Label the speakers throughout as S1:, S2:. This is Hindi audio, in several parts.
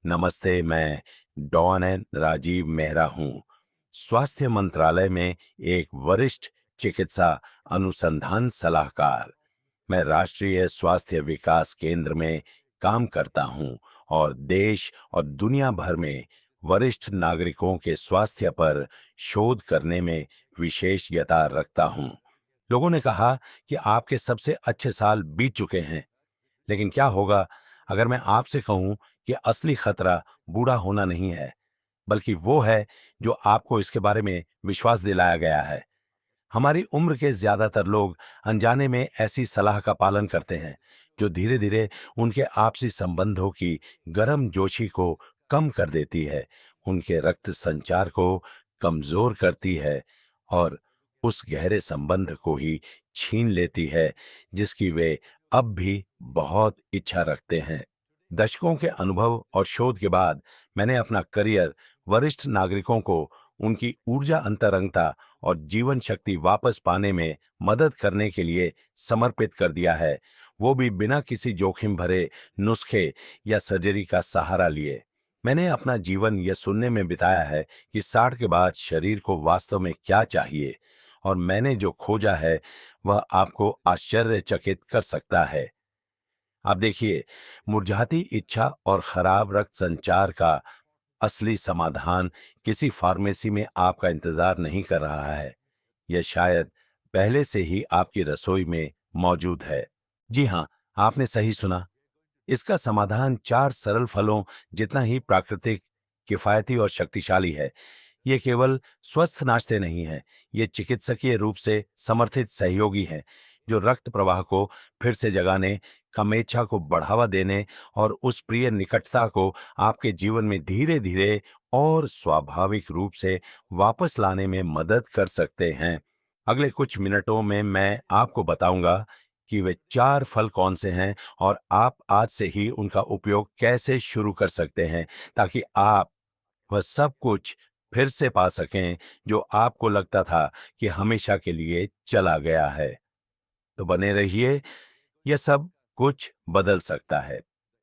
S1: नमस्ते, मैं डॉन एन राजीव मेहरा हूँ। स्वास्थ्य मंत्रालय में एक वरिष्ठ चिकित्सा अनुसंधान सलाहकार। मैं राष्ट्रीय स्वास्थ्य विकास केंद्र में काम करता हूँ और देश और दुनिया भर में वरिष्ठ नागरिकों के स्वास्थ्य पर शोध करने में विशेषज्ञता रखता हूँ। लोगों ने कहा कि आपके सबसे अच्छे साल बीत चुके हैं, लेकिन क्या होगा अगर मैं आपसे कहूं कि असली खतरा बूढ़ा होना नहीं है, बल्कि वो है जो आपको इसके बारे में विश्वास दिलाया गया है। हमारी उम्र के ज्यादातर लोग अनजाने में ऐसी सलाह का पालन करते हैं, जो धीरे धीरे उनके आपसी संबंधों की गर्म जोशी को कम कर देती है, उनके रक्त संचार को कमजोर करती है और उस गहरे संबंध को ही छीन लेती है जिसकी वे अब भी बहुत इच्छा रखते हैं। दशकों के अनुभव और शोध के बाद मैंने अपना करियर वरिष्ठ नागरिकों को उनकी ऊर्जा अंतरंगता और जीवन शक्ति वापस पाने में मदद करने के लिए समर्पित कर दिया है, वो भी बिना किसी जोखिम भरे नुस्खे या सर्जरी का सहारा लिए। मैंने अपना जीवन यह सुनने में बिताया है कि 60 के बाद शरीर को वास्तव में क्या चाहिए, और मैंने जो खोजा है वह आपको आश्चर्यचकित कर सकता है। आप देखिए, मुरझाती इच्छा और खराब रक्त संचार का असली समाधान किसी फार्मेसी में आपका इंतजार नहीं कर रहा है। यह शायद पहले से ही आपकी रसोई में मौजूद है। जी हाँ, आपने सही सुना। इसका समाधान 4 सरल फलों जितना ही प्राकृतिक, किफायती और शक्तिशाली है। ये केवल स्वस्थ नाश्ते नहीं हैं, ये चिकित्सकीय रूप से समर्थित सहयोगी हैं, जो रक्त प्रवाह को फिर से जगाने, कामेच्छा को बढ़ावा देने और उस प्रिय निकटता को आपके जीवन में धीरे धीरे और स्वाभाविक रूप से वापस लाने में मदद कर सकते हैं। अगले कुछ मिनटों में मैं आपको बताऊंगा कि वे 4 फल कौन से हैं और आप आज से ही उनका उपयोग कैसे शुरू कर सकते हैं, ताकि आप वह सब कुछ फिर से पा सकें जो आपको लगता था कि हमेशा के लिए चला गया है। तो बने रहिए, यह सब कुछ बदल सकता है।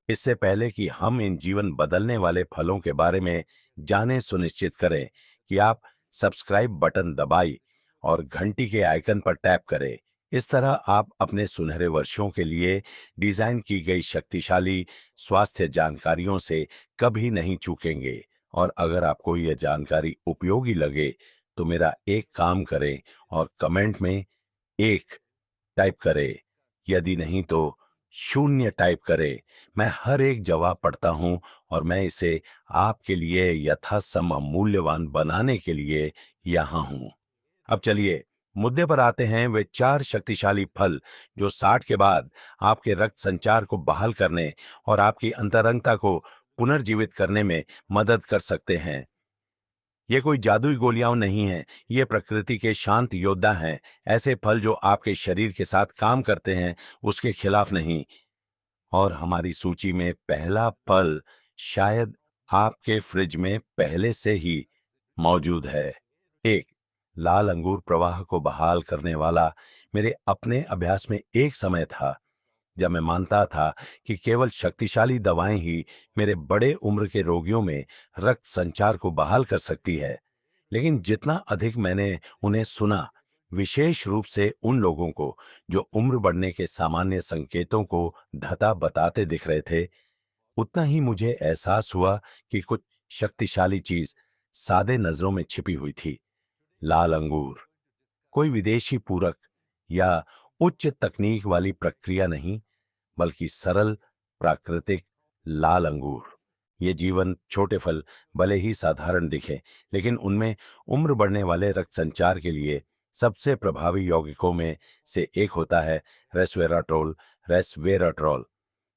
S1: इससे पहले कि हम इन जीवन बदलने वाले फलों के बारे में जानें, सुनिश्चित करें कि आप सब्सक्राइब बटन दबाई और घंटी के आइकन पर टैप करें। इस तरह आप अपने सुनहरे वर्षों के लिए डिजाइन की गई शक्तिशाली स्वास्थ्य जानकारियों से कभी नहीं चूकेंगे। और अगर आपको यह जानकारी उपयोगी लगे तो मेरा एक काम करें और कमेंट में 1 टाइप करें, यदि नहीं तो 0 टाइप करें। मैं हर एक जवाब पढ़ता हूं और मैं इसे आपके लिए यथासंभव मूल्यवान बनाने के लिए यहां हूं। अब चलिए मुद्दे पर आते हैं। वे 4 शक्तिशाली फल जो 60 के बाद आपके रक्त संचार को बहाल करने और आपकी अंतरंगता को पुनर्जीवित करने में मदद कर सकते हैं। ये कोई जादुई गोलियां नहीं हैं, ये प्रकृति के शांत योद्धा हैं। ऐसे फल जो आपके शरीर के साथ काम करते हैं, उसके खिलाफ नहीं। और हमारी सूची में पहला फल शायद आपके फ्रिज में पहले से ही मौजूद है। 1, लाल अंगूर प्रवाह को बहाल करने वाला। मेरे अपने अभ्यास में एक समय था जब मैं मानता था कि केवल शक्तिशाली दवाएं ही मेरे बड़े उम्र के रोगियों में रक्त संचार को बहाल कर सकती है। लेकिन जितना अधिक मैंने उन्हें सुना, विशेष रूप से उन लोगों को जो उम्र बढ़ने के सामान्य संकेतों को धता बताते दिख रहे थे, उतना ही मुझे एहसास हुआ कि कुछ शक्तिशाली चीज सादे नजरों में छिपी हुई थी। लाल अंगूर कोई विदेशी पूरक या उच्च तकनीक वाली प्रक्रिया नहीं, बल्कि सरल, प्राकृतिक लाल अंगूर। ये जीवन छोटे फल भले ही साधारण दिखे, लेकिन उनमें उम्र बढ़ने वाले रक्त संचार के लिए सबसे प्रभावी यौगिकों में से एक होता है रेस्वेराट्रोल। रेस्वेराट्रोल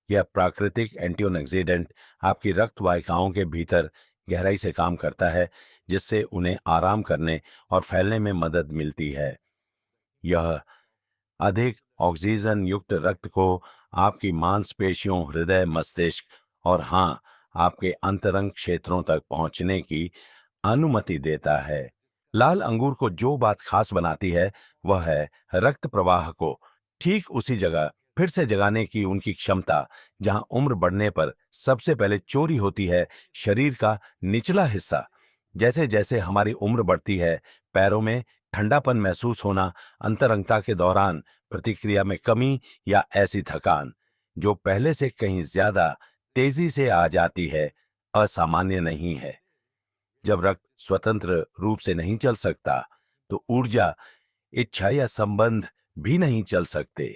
S1: यह प्राकृतिक एंटीऑक्सीडेंट आपकी रक्त वाहिकाओं के भीतर गहराई से काम करता है, जिससे उन्हें आराम करने और फैलने में मदद मिलती है। यह अधिक ऑक्सीजन युक्त रक्त को आपकी मांसपेशियों, हृदय, मस्तिष्क और हाँ, आपके अंतरंग क्षेत्रों तक पहुंचने की अनुमति देता है। लाल अंगूर को जो बात खास बनाती है वह है रक्त प्रवाह को ठीक उसी जगह फिर से जगाने की उनकी क्षमता, जहां उम्र बढ़ने पर सबसे पहले चोरी होती है शरीर का निचला हिस्सा। जैसे जैसे हमारी उम्र बढ़ती है, पैरों में ठंडापन महसूस होना, अंतरंगता के दौरान प्रतिक्रिया में कमी या ऐसी थकान जो पहले से कहीं ज्यादा तेजी से आ जाती है, असामान्य नहीं है। जब रक्त स्वतंत्र रूप से नहीं चल सकता, तो ऊर्जा, इच्छा या संबंध भी नहीं चल सकते।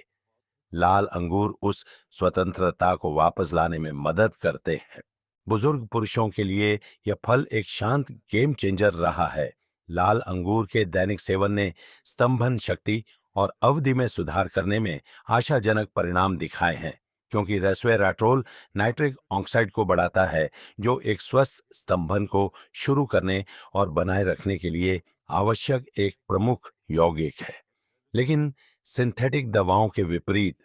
S1: लाल अंगूर उस स्वतंत्रता को वापस लाने में मदद करते हैं। बुजुर्ग पुरुषों के लिए यह फल एक शांत गेम चेंजर रहा है। लाल अंगूर के दैनिक सेवन ने स्तंभन शक्ति और अवधि में सुधार करने में आशाजनक परिणाम दिखाए हैं, क्योंकि रेस्वेराट्रोल नाइट्रिक ऑक्साइड को बढ़ाता है, जो एक स्वस्थ स्तंभन को शुरू करने और बनाए रखने के लिए आवश्यक एक प्रमुख यौगिक है। लेकिन सिंथेटिक दवाओं के विपरीत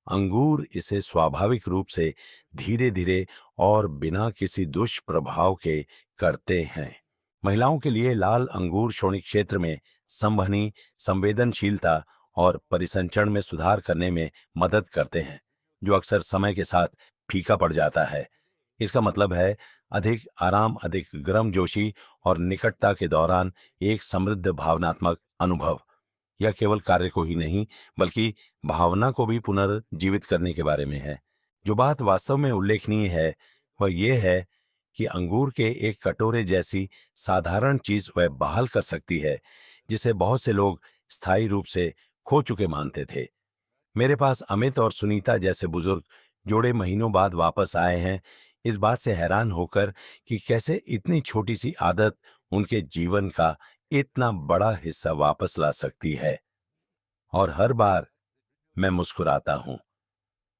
S1: अंगूर इसे स्वाभाविक रूप से धीरे धीरे और बिना किसी दुष्प्रभाव के करते हैं। महिलाओं के लिए लाल अंगूर श्रोणि क्षेत्र में संवहनी संवेदनशीलता और परिसंचरण में सुधार करने में मदद करते हैं, जो अक्सर समय के साथ फीका पड़ जाता है। इसका मतलब है अधिक आराम, अधिक गर्मजोशी और निकटता के दौरान एक समृद्ध भावनात्मक अनुभव। यह केवल कार्य को ही नहीं, बल्कि भावना को भी पुनर्जीवित करने के बारे में है। जो बात वास्तव में उल्लेखनीय है, वह यह है कि अंगूर के एक कटोरे जैसी साधारण चीज वह बहाल कर सकती है, जिसे बहुत से लोग स्थायी रूप से खो चुके मानते थे। मेरे पास अमित और सुनीता जैसे बुजुर्ग जोड़े महीनों बाद वापस आए हैं, इस बात से हैरान होकर कि कैसे इतनी छोटी सी आदत उनके जीवन का इतना बड़ा हिस्सा वापस ला सकती है। और हर बार मैं मुस्कुराता हूं,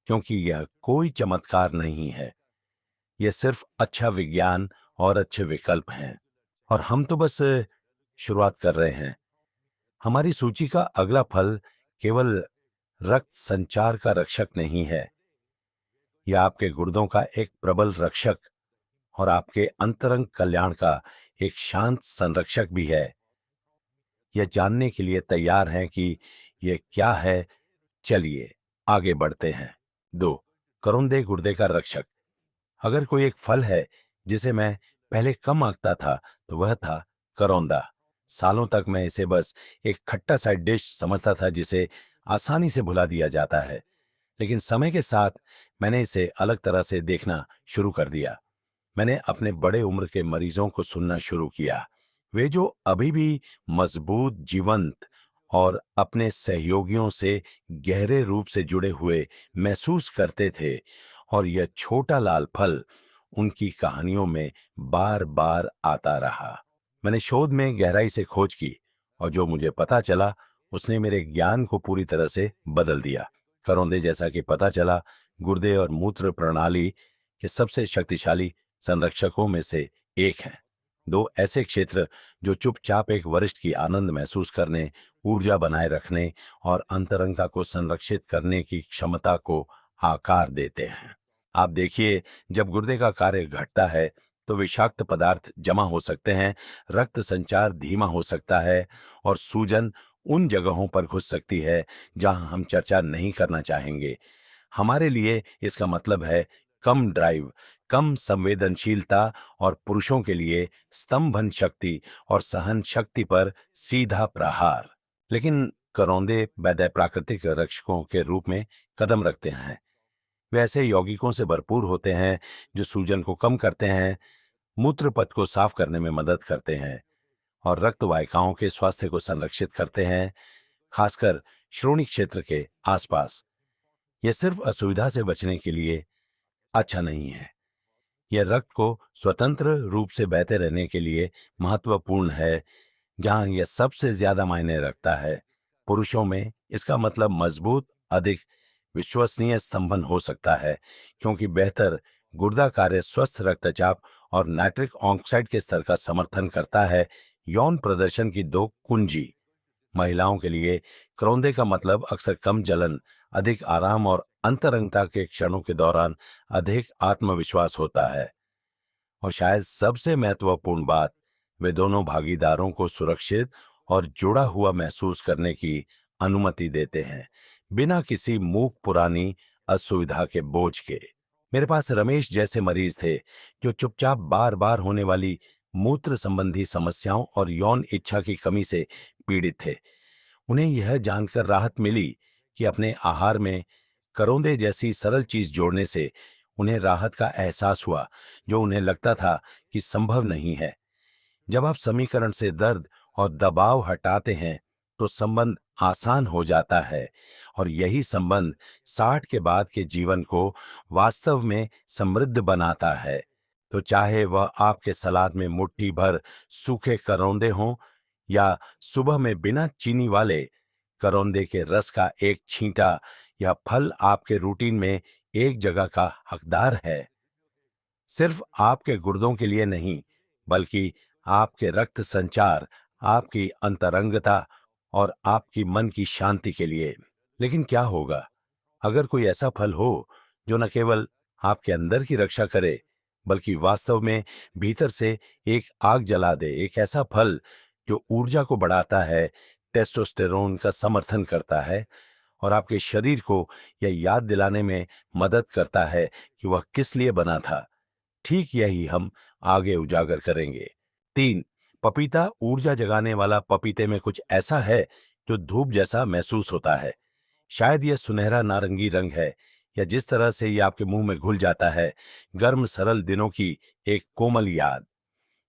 S1: क्योंकि यह कोई चमत्कार नहीं है, यह सिर्फ अच्छा विज्ञान और अच्छे विकल्प हैं। और हम तो बस शुरुआत कर रहे हैं। हमारी सूची का अगला फल केवल रक्त संचार का रक्षक नहीं है, यह आपके गुर्दों का एक प्रबल रक्षक और आपके अंतरंग कल्याण का एक शांत संरक्षक भी है। यह जानने के लिए तैयार हैं कि यह क्या है? चलिए आगे बढ़ते हैं। 2. करौंदे गुर्दे का रक्षक। अगर कोई एक फल है जिसे मैं पहले कम आंकता था, तो वह था करौंदा। सालों तक मैं इसे बस एक खट्टा सा डिश समझता था जिसे आसानी से भुला दिया जाता है। लेकिन समय के साथ मैंने इसे अलग तरह से देखना शुरू कर दिया। मैंने अपने बड़े उम्र के मरीजों को सुनना शुरू किया, वे जो अभी भी मजबूत, जीवंत और अपने सहयोगियों से गहरे रूप से जुड़े हुए महसूस करते थे। और यह छोटा लाल फल उनकी कहानियों में बार बार आता रहा। मैंने शोध में गहराई से खोज की, और जो मुझे पता चला उसने मेरे ज्ञान को पूरी तरह से बदल दिया। करौंदे, जैसा कि पता चला, गुर्दे और मूत्र प्रणाली के सबसे शक्तिशाली संरक्षकों में से एक है। 2 ऐसे क्षेत्र जो चुपचाप एक वरिष्ठ की आनंद महसूस करने, ऊर्जा बनाए रखने और अंतरंगता को संरक्षित करने की क्षमता को आकार देते हैं। आप देखिए, जब गुर्दे का कार्य घटता है तो विषाक्त पदार्थ जमा हो सकते हैं, रक्त संचार धीमा हो सकता है और सूजन उन जगहों पर घुस सकती है जहां हम चर्चा नहीं करना चाहेंगे। हमारे लिए इसका मतलब है कम ड्राइव, कम संवेदनशीलता और पुरुषों के लिए स्तंभन शक्ति और सहन शक्ति पर सीधा प्रहार। लेकिन करौंदे वैद्य प्राकृतिक रक्षकों के रूप में कदम रखते हैं। वे ऐसे यौगिकों से भरपूर होते हैं जो सूजन को कम करते हैं, मूत्र पथ को साफ करने में मदद करते हैं और रक्त वाहिकाओं के स्वास्थ्य को संरक्षित करते हैं, खासकर श्रोणि क्षेत्र के आसपास। यह सिर्फ असुविधा से बचने के लिए अच्छा नहीं है, यह रक्त को स्वतंत्र रूप से बहते रहने के लिए महत्वपूर्ण है। जहां यह सबसे ज्यादा मायने रखता है, पुरुषों में इसका मतलब मजबूत, अधिक विश्वसनीय स्तंभन हो सकता है, क्योंकि बेहतर गुर्दा कार्य स्वस्थ रक्तचाप और नाइट्रिक ऑक्साइड के स्तर का समर्थन करता है। यौन प्रदर्शन की 2 कुंजी। महिलाओं के लिए करौंदे का मतलब अक्सर कम जलन, अधिक आराम और अंतरंगता के क्षणों के दौरान अधिक आत्मविश्वास होता है। और शायद सबसे महत्वपूर्ण बात, वे दोनों भागीदारों को सुरक्षित और जुड़ा हुआ महसूस करने की अनुमति देते हैं, बिना किसी मूक पुरानी असुविधा के बोझ के। मेरे पास रमेश जैसे मरीज थे जो चुपचाप बार बार होने वाली मूत्र संबंधी समस्याओं और यौन इच्छा की कमी से पीड़ित थे। उन्हें यह जानकर राहत मिली कि अपने आहार में करौंदे जैसी सरल चीज जोड़ने से उन्हें राहत का एहसास हुआ, जो उन्हें लगता था कि संभव नहीं है। जब आप समीकरण से दर्द और दबाव हटाते हैं तो संबंध आसान हो जाता है, और यही संबंध 60 के बाद के जीवन को वास्तव में समृद्ध बनाता है। तो चाहे वह आपके सलाद में मुट्ठी भर सूखे करौंदे हों या सुबह में बिना चीनी वाले करौंदे के रस का एक छींटा, या फल आपके रूटीन में एक जगह का हकदार है। सिर्फ आपके गुर्दों के लिए नहीं, बल्कि आपके रक्त संचार, आपकी अंतरंगता और आपकी मन की शांति के लिए। लेकिन क्या होगा अगर कोई ऐसा फल हो जो न केवल आपके अंदर की रक्षा करे, बल्कि वास्तव में भीतर से एक आग जला दे। एक ऐसा फल जो ऊर्जा को बढ़ाता है, टेस्टोस्टेरोन का समर्थन करता है और आपके शरीर को यह याद दिलाने में मदद करता है कि वह किस लिए बना था। ठीक यही हम आगे उजागर करेंगे। 3, पपीता ऊर्जा जगाने वाला। पपीते में कुछ ऐसा है जो धूप जैसा महसूस होता है। शायद यह सुनहरा नारंगी रंग है, या जिस तरह से यह आपके मुंह में घुल जाता है, गर्म सरल दिनों की एक कोमल याद।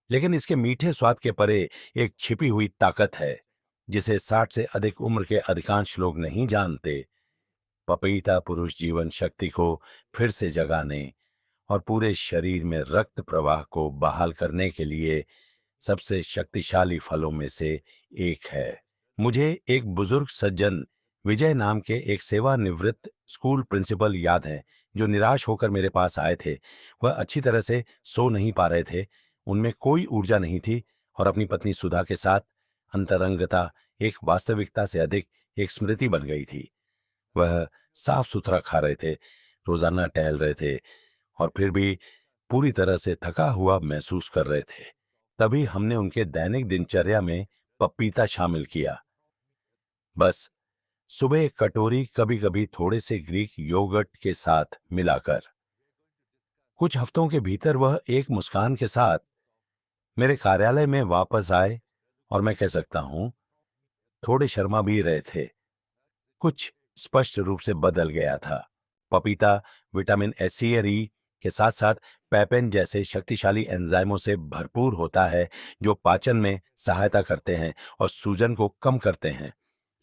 S1: लेकिन इसके मीठे स्वाद के परे एक छिपी हुई ताकत है जिसे 60 से अधिक उम्र के अधिकांश लोग नहीं जानते। पपीता पुरुष जीवन शक्ति को फिर से जगाने और पूरे शरीर में रक्त प्रवाह को बहाल करने के लिए सबसे शक्तिशाली फलों में से एक है। मुझे एक बुजुर्ग सज्जन विजय नाम के एक सेवानिवृत्त स्कूल प्रिंसिपल याद हैं, जो निराश होकर मेरे पास आए थे। वह अच्छी तरह से सो नहीं पा रहे थे, उनमें कोई ऊर्जा नहीं थी, और अपनी पत्नी सुधा के साथ अंतरंगता एक वास्तविकता से अधिक एक स्मृति बन गई थी। वह साफ सुथरा खा रहे थे, रोजाना टहल रहे थे, और फिर भी पूरी तरह से थका हुआ महसूस कर रहे थे। तभी हमने उनके दैनिक दिनचर्या में पपीता शामिल किया। बस सुबह एक कटोरी, कभी कभी थोड़े से ग्रीक योगर्ट के साथ मिलाकर। कुछ हफ्तों के भीतर वह एक मुस्कान के साथ मेरे कार्यालय में वापस आए, और मैं कह सकता हूं थोड़े शर्मा भी रहे थे। कुछ स्पष्ट रूप से बदल गया था। पपीता विटामिन ए, सी और ई के साथ साथ पेपेन जैसे शक्तिशाली एंजाइमों से भरपूर होता है, जो पाचन में सहायता करते हैं और सूजन को कम करते हैं।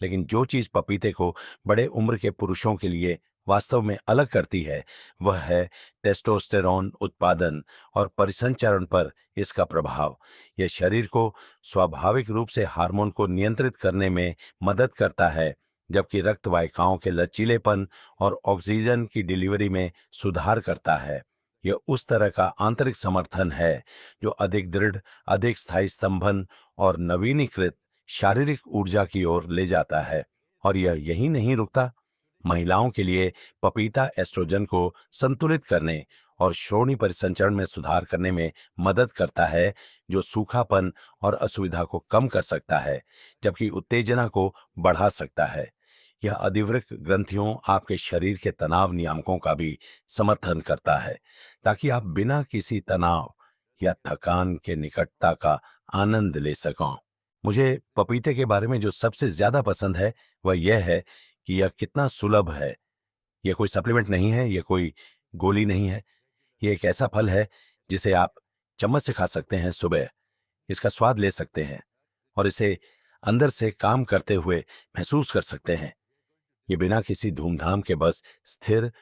S1: लेकिन जो चीज पपीते को बड़े उम्र के पुरुषों के लिए वास्तव में अलग करती है, वह है टेस्टोस्टेरोन उत्पादन और परिसंचरण पर इसका प्रभाव। यह शरीर को स्वाभाविक रूप से हार्मोन को नियंत्रित करने में मदद करता है, जबकि रक्त वाहिकाओं के लचीलेपन और ऑक्सीजन की डिलीवरी में सुधार करता है। यह उस तरह का आंतरिक समर्थन है जो अधिक दृढ़, अधिक स्थायी स्तंभन और नवीनीकृत शारीरिक ऊर्जा की ओर ले जाता है। और यह यही नहीं रुकता। महिलाओं के लिए पपीता एस्ट्रोजन को संतुलित करने और श्रोणि परिसंचरण में सुधार करने में मदद करता है, जो सूखापन और असुविधा को कम कर सकता है, जबकि उत्तेजना को बढ़ा सकता है। यह अधिवृक्क ग्रंथियों, आपके शरीर के तनाव नियामकों का भी समर्थन करता है, ताकि आप बिना किसी तनाव या थकान के निकटता का आनंद ले सकें। मुझे पपीते के बारे में जो सबसे ज्यादा पसंद है वह यह है कि यह कितना सुलभ है। यह कोई सप्लीमेंट नहीं है, यह कोई गोली नहीं है। यह एक ऐसा फल है जिसे आप चम्मच से खा सकते हैं, सुबह इसका स्वाद ले सकते हैं और इसे अंदर से काम करते हुए महसूस कर सकते हैं। ये बिना किसी धूमधाम के बस स्थिर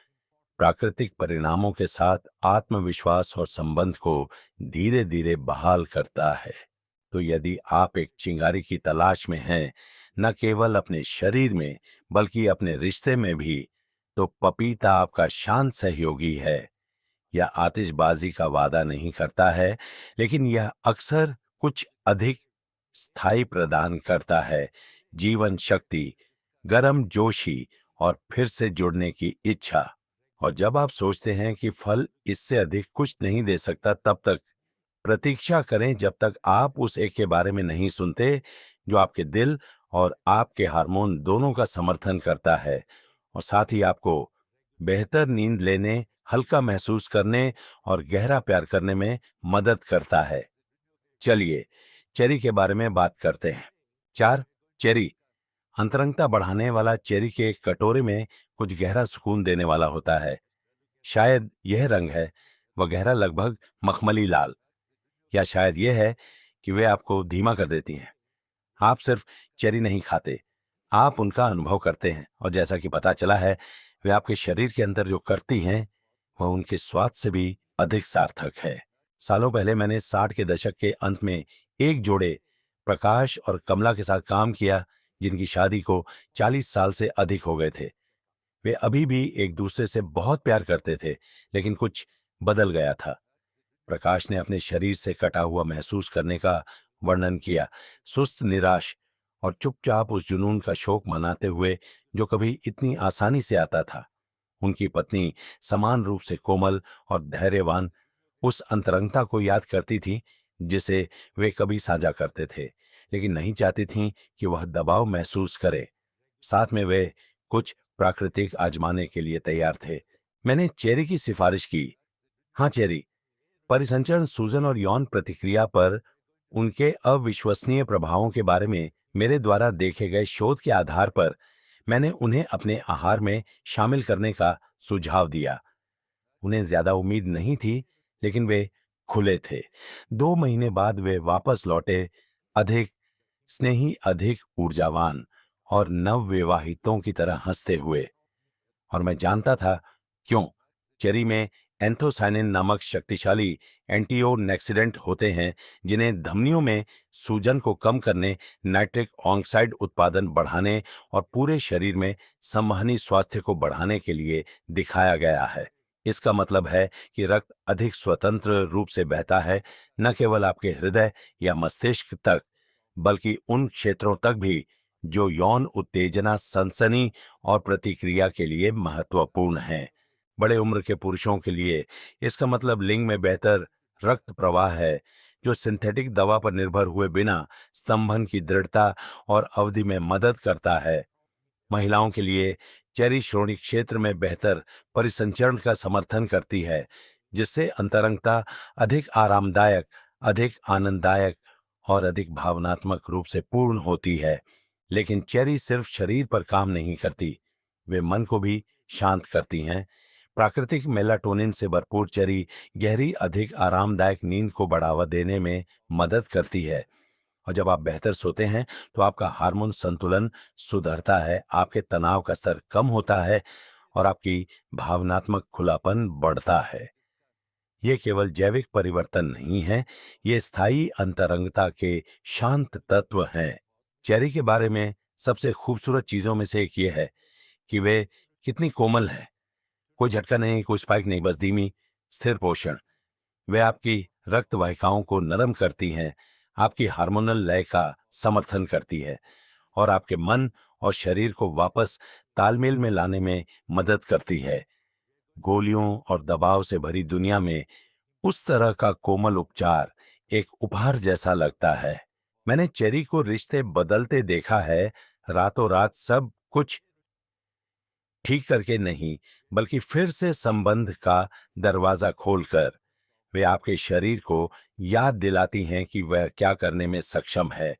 S1: प्राकृतिक परिणामों के साथ आत्मविश्वास और संबंध को धीरे धीरे बहाल करता है। तो यदि आप एक चिंगारी की तलाश में हैं, न केवल अपने शरीर में बल्कि अपने रिश्ते में भी, तो पपीता आपका शांत सहयोगी है। यह आतिशबाजी का वादा नहीं करता है, लेकिन यह अक्सर कुछ अधिक स्थायी प्रदान करता है। जीवन शक्ति, गर्म जोशी और फिर से जुड़ने की इच्छा। और जब आप सोचते हैं कि फल इससे अधिक कुछ नहीं दे सकता, तब तक प्रतीक्षा करें जब तक आप उस एक के बारे में नहीं सुनते जो आपके दिल और आपके हार्मोन दोनों का समर्थन करता है, और साथ ही आपको बेहतर नींद लेने, हल्का महसूस करने और गहरा प्यार करने में मदद करता है। चलिए चेरी के बारे में बात करते हैं। 4 चेरी अंतरंगता बढ़ाने वाला चेरी के कटोरे में कुछ गहरा सुकून देने वाला होता है। शायद यह रंग है, वह गहरा लगभग मखमली लाल, या शायद यह है कि वे आपको धीमा कर देती हैं। आप सिर्फ चेरी नहीं खाते, आप उनका अनुभव करते हैं, और जैसा कि पता चला है वे आपके शरीर के अंदर जो करती हैं वह उनके स्वाद से भी अधिक सार्थक है। सालों पहले मैंने 60 के दशक के अंत में एक जोड़े प्रकाश और कमला के साथ काम किया, जिनकी शादी को 40 साल से अधिक हो गए थे। वे अभी भी एक दूसरे से बहुत प्यार करते थे, लेकिन कुछ बदल गया था। प्रकाश ने अपने शरीर से कटा हुआ महसूस करने का वर्णन किया, सुस्त, निराश और चुपचाप उस जुनून का शोक मनाते हुए जो कभी इतनी आसानी से आता था। उनकी पत्नी समान रूप से कोमल और धैर्यवान उस अंतरंगता को याद करती थी जिसे वे कभी साझा करते थे, लेकिन नहीं चाहती थीं कि वह दबाव महसूस करे। साथ में वे कुछ प्राकृतिक आजमाने के लिए तैयार थे। मैंने चेरी की सिफारिश की। हाँ चेरी, परिसंचरण, सूजन और यौन प्रतिक्रिया पर उनके अविश्वसनीय प्रभावों के बारे में मेरे द्वारा देखे गए शोध के आधार पर मैंने उन्हें अपने आहार में शामिल करने का सुझाव दिया। उन्हें ज्यादा उम्मीद नहीं थी, लेकिन वे खुले थे। 2 महीने बाद वे वापस लौटे, अधिक स्नेही, अधिक ऊर्जावान और नवविवाहितों की तरह हंसते हुए। और मैं जानता था क्यों। चेरी में एंथोसायनिन नामक शक्तिशाली एंटीओक्सिडेंट होते हैं, जिन्हें धमनियों में सूजन को कम करने, नाइट्रिक ऑक्साइड उत्पादन बढ़ाने और पूरे शरीर में संवहनी स्वास्थ्य को बढ़ाने के लिए दिखाया गया है। इसका मतलब है कि रक्त अधिक स्वतंत्र रूप से बहता है, न केवल आपके हृदय या मस्तिष्क तक, बल्कि उन क्षेत्रों तक भी जो यौन उत्तेजना, सनसनी और प्रतिक्रिया के लिए महत्वपूर्ण हैं। बड़े उम्र के पुरुषों के लिए इसका मतलब लिंग में बेहतर रक्त प्रवाह है, जो सिंथेटिक दवा पर निर्भर हुए बिना स्तंभन की दृढ़ता और अवधि में मदद करता है। महिलाओं के लिए चेरी श्रोणि क्षेत्र में बेहतर परिसंचरण का समर्थन करती है, जिससे अंतरंगता अधिक आरामदायक, अधिक आनंददायक और अधिक भावनात्मक रूप से पूर्ण होती है। लेकिन चेरी सिर्फ शरीर पर काम नहीं करती, वे मन को भी शांत करती हैं। प्राकृतिक मेलाटोनिन से भरपूर चेरी गहरी, अधिक आरामदायक नींद को बढ़ावा देने में मदद करती है। और जब आप बेहतर सोते हैं तो आपका हार्मोन संतुलन सुधरता है, आपके तनाव का स्तर कम होता है और आपकी भावनात्मक खुलापन बढ़ता है। ये केवल जैविक परिवर्तन नहीं है, ये स्थायी अंतरंगता के शांत तत्व हैं। चेरी के बारे में सबसे खूबसूरत चीजों में से एक ये है कि वे कितनी कोमल है। कोई झटका नहीं, कोई स्पाइक नहीं, बस धीमी, स्थिर पोषण। वे आपकी रक्त वाहिकाओं को नरम करती हैं, आपकी हार्मोनल लय का समर्थन करती है और आपके मन और शरीर को वापस तालमेल में लाने में मदद करती है। गोलियों और दबाव से भरी दुनिया में उस तरह का कोमल उपचार एक उपहार जैसा लगता है। मैंने चेरी को रिश्ते बदलते देखा है, रातों रात सब कुछ ठीक करके नहीं, बल्कि फिर से संबंध का दरवाजा खोलकर। वे आपके शरीर को याद दिलाती हैं कि वह क्या करने में सक्षम है,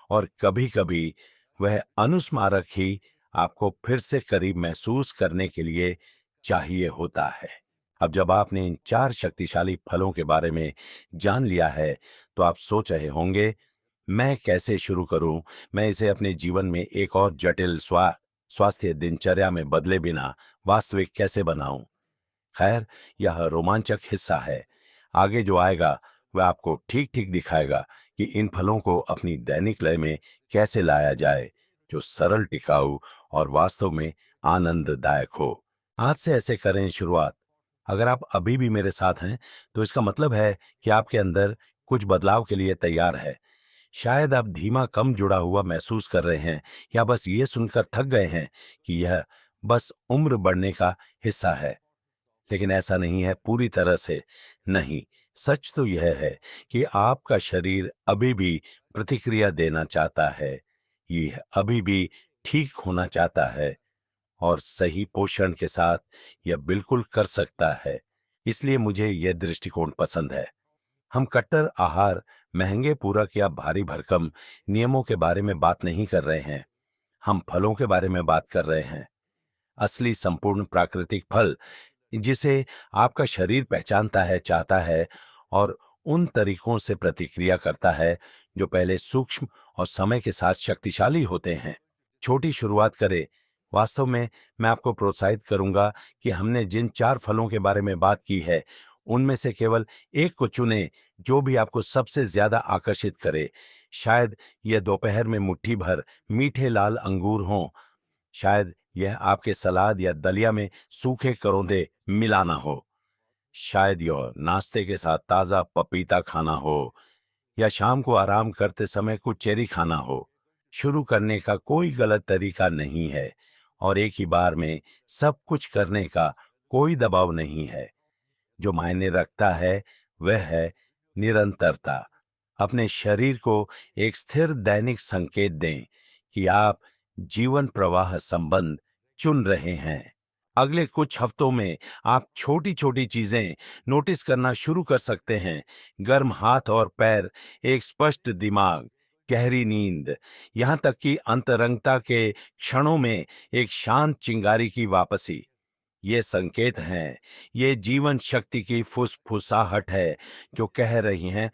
S1: और कभी-कभी वह अनुस्मारक ही आपको फिर से करीब महसूस करने के लिए चाहिए होता है। अब जब आपने इन 4 शक्तिशाली फलों के बारे में जान लिया है, तो आप सोच रहे होंगे, मैं कैसे शुरू करूं? मैं इसे अपने जीवन में एक और जटिल स्वास्थ्य दिनचर्या में बदले बिना वास्तविक कैसे बनाऊं? खैर, यह रोमांचक हिस्सा है। आगे जो आएगा वह आपको ठीक ठीक दिखाएगा कि इन फलों को अपनी दैनिक लय में कैसे लाया जाए, जो सरल, टिकाऊ और वास्तव में आनंददायक हो। आज से ऐसे करें शुरुआत। अगर आप अभी भी मेरे साथ हैं तो इसका मतलब है कि आपके अंदर कुछ बदलाव के लिए तैयार है। शायद आप धीमा, कम जुड़ा हुआ महसूस कर रहे हैं, या बस ये सुनकर थक गए हैं कि यह बस उम्र बढ़ने का हिस्सा है। लेकिन ऐसा नहीं है, पूरी तरह से नहीं। सच तो यह है कि आपका शरीर अभी भी प्रतिक्रिया देना चाहता है, ये अभी भी ठीक होना चाहता है, और सही पोषण के साथ यह बिल्कुल कर सकता है। इसलिए मुझे यह दृष्टिकोण पसंद है। हम कट्टर आहार, महंगे पूरक या भारी भरकम नियमों के बारे में बात नहीं कर रहे हैं। हम फलों के बारे में बात कर रहे हैं। असली संपूर्ण प्राकृतिक फल जिसे आपका शरीर पहचानता है, चाहता है और उन तरीकों से प्रतिक्रिया करता है जो पहले सूक्ष्म और समय के साथ शक्तिशाली होते हैं। छोटी शुरुआत करें। वास्तव में मैं आपको प्रोत्साहित करूंगा कि हमने जिन 4 फलों के बारे में बात की है, उनमें से केवल एक को चुनें जो भी आपको सबसे ज्यादा आकर्षित करे। शायद यह दोपहर में मुट्ठी भर मीठे लाल अंगूर हों, शायद यह आपके सलाद या दलिया में सूखे करौंदे मिलाना हो, शायद यह नाश्ते के साथ ताजा पपीता खाना हो, या शाम को आराम करते समय कुछ चेरी खाना हो। शुरू करने का कोई गलत तरीका नहीं है और एक ही बार में सब कुछ करने का कोई दबाव नहीं है। जो मायने रखता है वह है निरंतरता। अपने शरीर को एक स्थिर दैनिक संकेत दें कि आप जीवन प्रवाह संबंध चुन रहे हैं। अगले कुछ हफ्तों में आप छोटी छोटी चीजें नोटिस करना शुरू कर सकते हैं। गर्म हाथ और पैर, एक स्पष्ट दिमाग, गहरी नींद, यहां तक कि अंतरंगता के क्षणों में एक शांत चिंगारी की वापसी। ये संकेत हैं, ये जीवन शक्ति की फुसफुसाहट है जो कह रही हैं,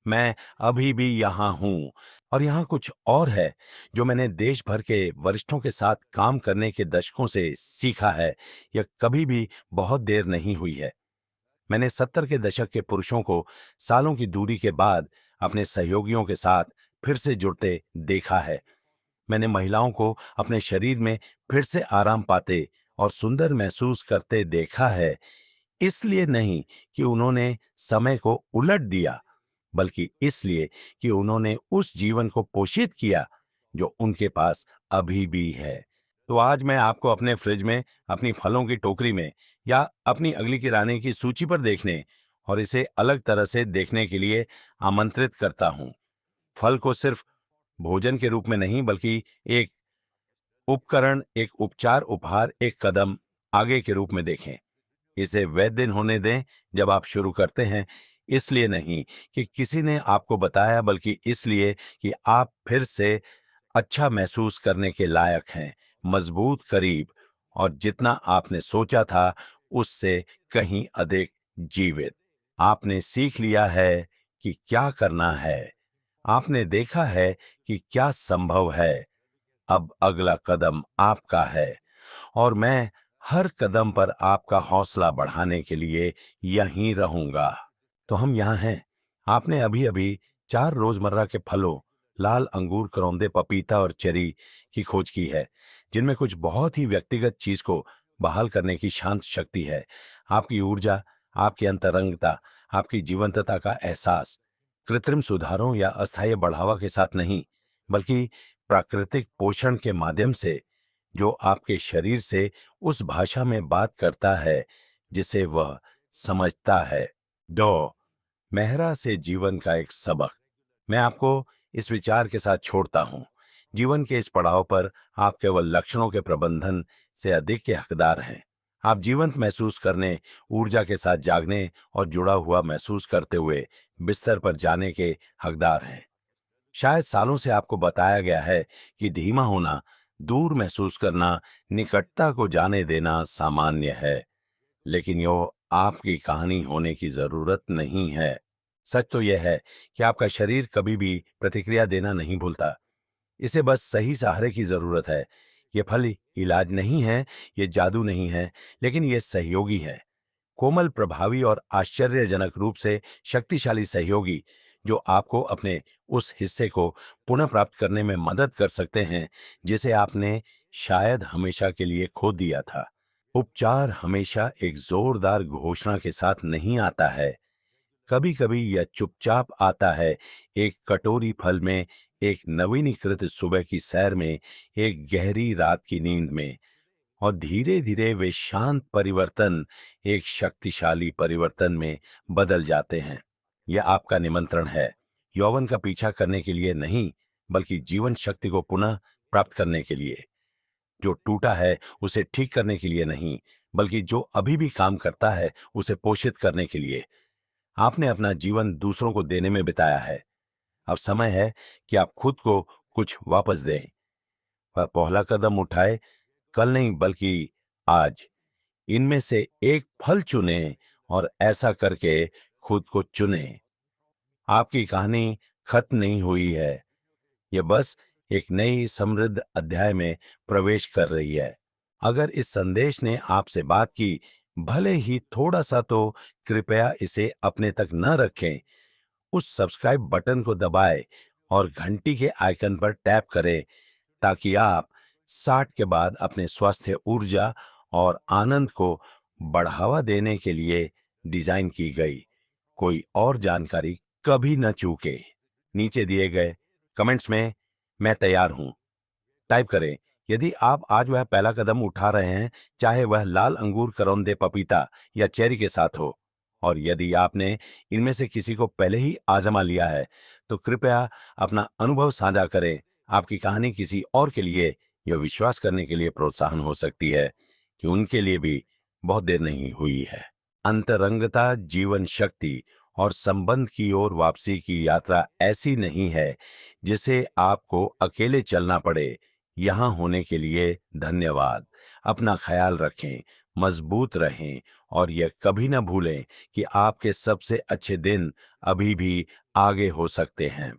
S1: मैं अभी भी यहाँ हूँ। और यहाँ कुछ और है जो मैंने देश भर के वरिष्ठों के साथ काम करने के दशकों से सीखा है। यह कभी भी बहुत देर नहीं हुई है। मैंने 70 के दशक के पुरुषों को सालों की दूरी के बाद अपने सहयोगियों के साथ फिर से जुड़ते देखा है। मैंने महिलाओं को अपने शरीर में फिर से आराम पाते और सुंदर महसूस करते देखा है। इसलिए नहीं कि उन्होंने समय को उलट दिया, बल्कि इसलिए कि उन्होंने उस जीवन को पोषित किया जो उनके पास अभी भी है। तो आज मैं आपको अपने फ्रिज में, अपनी फलों की टोकरी में या अपनी अगली किराने की सूची पर देखने और इसे अलग तरह से देखने के लिए आमंत्रित करता हूं। फल को सिर्फ भोजन के रूप में नहीं, बल्कि एक उपकरण, एक उपचार, उपहार, एक कदम आगे के रूप में देखें। इसे वह दिन होने दें जब आप शुरू करते हैं, इसलिए नहीं कि किसी ने आपको बताया, बल्कि इसलिए कि आप फिर से अच्छा महसूस करने के लायक हैं, मजबूत, करीब और जितना आपने सोचा था उससे कहीं अधिक जीवित। आपने सीख लिया है कि क्या करना है। आपने देखा है कि क्या संभव है। अब अगला कदम आपका है और मैं हर कदम पर आपका हौसला बढ़ाने के लिए यहीं रहूंगा। तो हम यहाँ हैं। आपने अभी अभी 4 रोजमर्रा के फलों, लाल अंगूर, करौंदे, पपीता और चेरी की खोज की है, जिनमें कुछ बहुत ही व्यक्तिगत चीज को बहाल करने की शांत शक्ति है। आपकी ऊर्जा, आपकी अंतरंगता, आपकी जीवंतता का एहसास कृत्रिम सुधारों या अस्थायी बढ़ावा के साथ नहीं, बल्कि प्राकृतिक पोषण के माध्यम से, जो आपके शरीर से उस भाषा में बात करता है जिसे वह समझता है। डॉ मेहरा से जीवन का एक सबक। मैं आपको इस विचार के साथ छोड़ता हूं। जीवन के इस पड़ाव पर आप केवल लक्षणों के प्रबंधन से अधिक के हकदार हैं। आप जीवंत महसूस करने, ऊर्जा के साथ जागने और जुड़ा हुआ महसूस करते हुए बिस्तर पर जाने के हकदार हैं। शायद सालों से आपको बताया गया है कि धीमा होना, दूर महसूस करना, निकटता को जाने देना सामान्य है, लेकिन यो आपकी कहानी होने की जरूरत नहीं है। सच तो यह है कि आपका शरीर कभी भी प्रतिक्रिया देना नहीं भूलता। इसे बस सही सहारे की जरूरत है। ये फल इलाज नहीं है, ये जादू नहीं है, लेकिन ये सहयोगी है। कोमल, प्रभावी और आश्चर्यजनक रूप से शक्तिशाली सहयोगी, जो आपको अपने उस हिस्से को पुनः प्राप्त करने में मदद कर सकते हैं जिसे आपने शायद हमेशा के लिए खो दिया था। उपचार हमेशा एक जोरदार घोषणा के साथ नहीं आता है। कभी कभी यह चुपचाप आता है, एक कटोरी फल में, एक नवीनीकृत सुबह की सैर में, एक गहरी रात की नींद में। और धीरे धीरे वे शांत परिवर्तन एक शक्तिशाली परिवर्तन में बदल जाते हैं। यह आपका निमंत्रण है, यौवन का पीछा करने के लिए नहीं, बल्कि जीवन शक्ति को पुनः प्राप्त करने के लिए। जो टूटा है उसे ठीक करने के लिए नहीं, बल्कि जो अभी भी काम करता है उसे पोषित करने के लिए। आपने अपना जीवन दूसरों को देने में बिताया है। अब समय है कि आप खुद को कुछ वापस दें। वह पहला कदम उठाए, कल नहीं बल्कि आज। इनमें से एक फल चुनें और ऐसा करके खुद को चुनें। आपकी कहानी खत्म नहीं हुई है, यह बस एक नई समृद्ध अध्याय में प्रवेश कर रही है। अगर इस संदेश ने आपसे बात की, भले ही थोड़ा सा, तो कृपया इसे अपने तक न रखें। उस सब्सक्राइब बटन को दबाएं और घंटी के आइकन पर टैप करें, ताकि आप 60 के बाद अपने स्वास्थ्य, ऊर्जा और आनंद को बढ़ावा देने के लिए डिजाइन की गई कोई और जानकारी कभी न चूके। नीचे दिए गए कमेंट्स में मैं तैयार हूं टाइप करें यदि आप आज वह पहला कदम उठा रहे हैं, चाहे वह लाल अंगूर, करौंदे, पपीता या चेरी के साथ हो। और यदि आपने इनमें से किसी को पहले ही आजमा लिया है, तो कृपया अपना अनुभव साझा करें। आपकी कहानी किसी और के लिए यह विश्वास करने के लिए प्रोत्साहन हो सकती है कि उनके लिए भी बहुत देर नहीं हुई है। अंतरंगता, जीवन शक्ति और संबंध की ओर वापसी की यात्रा ऐसी नहीं है जिसे आपको अकेले चलना पड़े। यहाँ होने के लिए धन्यवाद। अपना ख्याल रखें, मजबूत रहें और यह कभी न भूलें कि आपके सबसे अच्छे दिन अभी भी आगे हो सकते हैं।